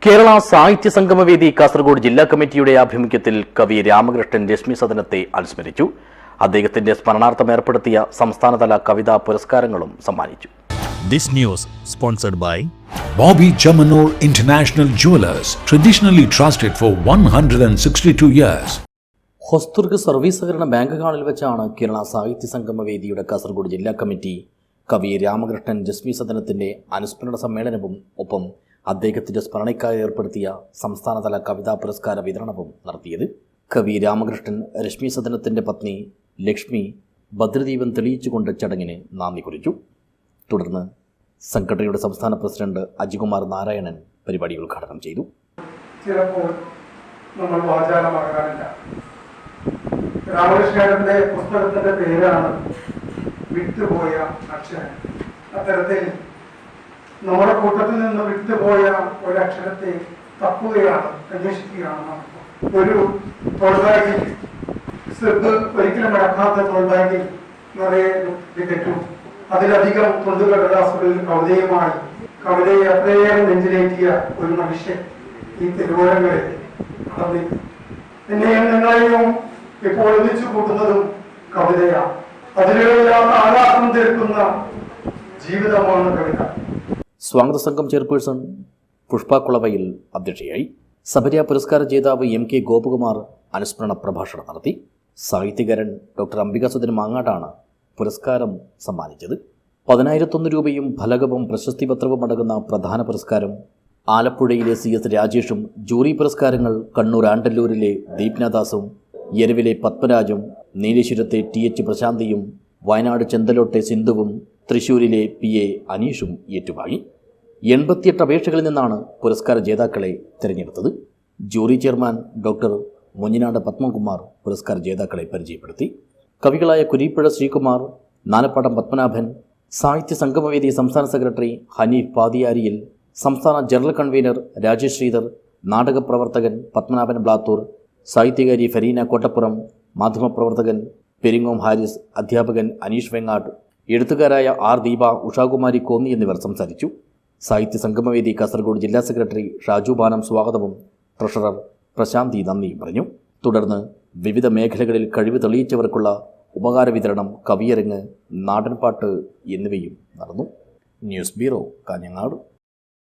കേരള സാഹിത്യ സംഗമവേദി കാസർഗോഡ് ജില്ലാ കമ്മിറ്റിയുടെ ആഭിമുഖ്യത്തിൽ കവി രാമകൃഷ്ണൻ രശ്മി സദനത്തെ അനുസ്മരിച്ചു. അദ്ദേഹത്തിന്റെ സ്മരണാർത്ഥം ഏർപ്പെടുത്തിയ സംസ്ഥാനതല കവിതാ പുരസ്കാരങ്ങളും സമ്മാനിച്ചു. This news sponsored by Bobby Chamanur International Jewelers, traditionally trusted for 162 years. Hosdurg service സഹകരണ ബാങ്ക് ഹാളിൽ വെച്ചാണ് കേരള സാഹിത്യ സംഗമവേദിയുടെ കാസർഗോഡ് ജില്ലാ കമ്മിറ്റി കവി രാമകൃഷ്ണൻ രശ്മി സദനത്തിന്റെ അനുസ്മരണ സമ്മേളനവും ഒപ്പം അദ്ദേഹത്തിന്റെ സ്മരണയ്ക്കായി ഏർപ്പെടുത്തിയ സംസ്ഥാനതല കവിതാ പുരസ്കാര വിതരണവും നടത്തിയത്. കവി രാമകൃഷ്ണൻ രശ്മി സദനത്തിന്റെ പത്നി ലക്ഷ്മി ഭദ്രദീപം തെളിയിച്ചുകൊണ്ട് ചടങ്ങിന് നന്ദി കുറിച്ചു. തുടർന്ന് സംഘടനയുടെ സംസ്ഥാന പ്രസിഡന്റ് അജികുമാർ നാരായണൻ പരിപാടി ഉദ്ഘാടനം ചെയ്തു. ചിലപ്പോൾ നമ്മൾ വാചാലമാകാറില്ല. രാമകൃഷ്ണന്റെ പുസ്തകത്തിന്റെ പേരാണ് വിട്ടുപോയ അക്ഷരം. അത്തരത്തിൽ നമ്മുടെ കൂട്ടത്തിൽ നിന്ന് വിട്ടുപോയ ഒരക്ഷരത്തെ തപ്പുകയാണ്, അന്വേഷിക്കുകയാണ്. ഒരു തോൾബാഗിൽ ഒരിക്കലും അടക്കാത്ത തോൾബാഗിൽ നിറയെ ടിക്കറ്റും അതിലധികം തുണ്ടുകടലാസുകളിൽ കവിതയെ അത്രയേറെ നെഞ്ചിലേറ്റിയ ഒരു മനുഷ്യൻ ഈ തിരുവോരങ്ങളിൽ നടന്നിരുന്നു. എന്നെയും നിങ്ങളെയും ഇപ്പോൾ ഒന്നിച്ചു കൂട്ടുന്നതും കവിതയാണ്. അതിലെല്ലാം ആരാധന തീർക്കുന്ന ജീവിതമാണ് കവിത. സ്വാഗത സംഘം ചെയർപേഴ്സൺ പുഷ്പ കുളവയിൽ അധ്യക്ഷയായി. സബരിയ പുരസ്കാര ജേതാവ് എം കെ ഗോപകുമാർ അനുസ്മരണ പ്രഭാഷണം നടത്തി. സാഹിത്യകാരൻ ഡോക്ടർ അംബികാസുധൻ മാങ്ങാട്ടാണ് പുരസ്കാരം സമ്മാനിച്ചത്. 10,001 രൂപയും ഫലകവും പ്രശസ്തി പത്രവും അടങ്ങുന്ന പ്രധാന പുരസ്കാരം ആലപ്പുഴയിലെ CS രാജേഷും, ജൂറി പുരസ്കാരങ്ങൾ കണ്ണൂർ ആണ്ടല്ലൂരിലെ ദീപ്നാദാസും, എരവിലെ പത്മരാജും, നീലേശ്വരത്തെ TH പ്രശാന്തിയും, വയനാട് ചെന്തലോട്ടെ സിന്ധുവും, തൃശൂരിലെ PA അനീഷും ഏറ്റുവാങ്ങി. 88 അപേക്ഷകളിൽ നിന്നാണ് പുരസ്കാര ജേതാക്കളെ തിരഞ്ഞെടുത്തത്. Jury chairman doctor Munjinad Padmakumar പുരസ്കാര ജേതാക്കളെ പരിചയപ്പെടുത്തി. കവികളായ കുരീപ്പുഴ ശ്രീകുമാർ, നാലപ്പാടം പത്മനാഭൻ, സാഹിത്യ സംഗമവേദി സംസ്ഥാന സെക്രട്ടറി ഹനീഫ് പാതിയാരിയിൽ, സംസ്ഥാന ജനറൽ കൺവീനർ രാജേഷ് ശ്രീധർ, നാടകപ്രവർത്തകൻ പത്മനാഭൻ ബ്ലാത്തൂർ, സാഹിത്യകാരി ഫരീന കോട്ടപ്പുറം, മാധ്യമപ്രവർത്തകൻ പെരിങ്ങോം ഹാരിസ്, അധ്യാപകൻ അനീഷ് വെങ്ങാട്, എഴുത്തുകാരായ R ദീപ, ഉഷാകുമാരി കോന്നി എന്നിവർ സംസാരിച്ചു. സാഹിത്യ സംഗമവേദി കാസർഗോഡ് ജില്ലാ സെക്രട്ടറി ഷാജു ബാനം സ്വാഗതവും ട്രഷറർ പ്രശാന്തി നന്ദിയും പറഞ്ഞു. തുടർന്ന് വിവിധ മേഖലകളിൽ കഴിവ് തെളിയിച്ചവർക്കുള്ള ഉപഹാര വിതരണം, കവിയരങ്ങ്, നാടൻപാട്ട് എന്നിവയും നടന്നു. News bureau, Kanhangad.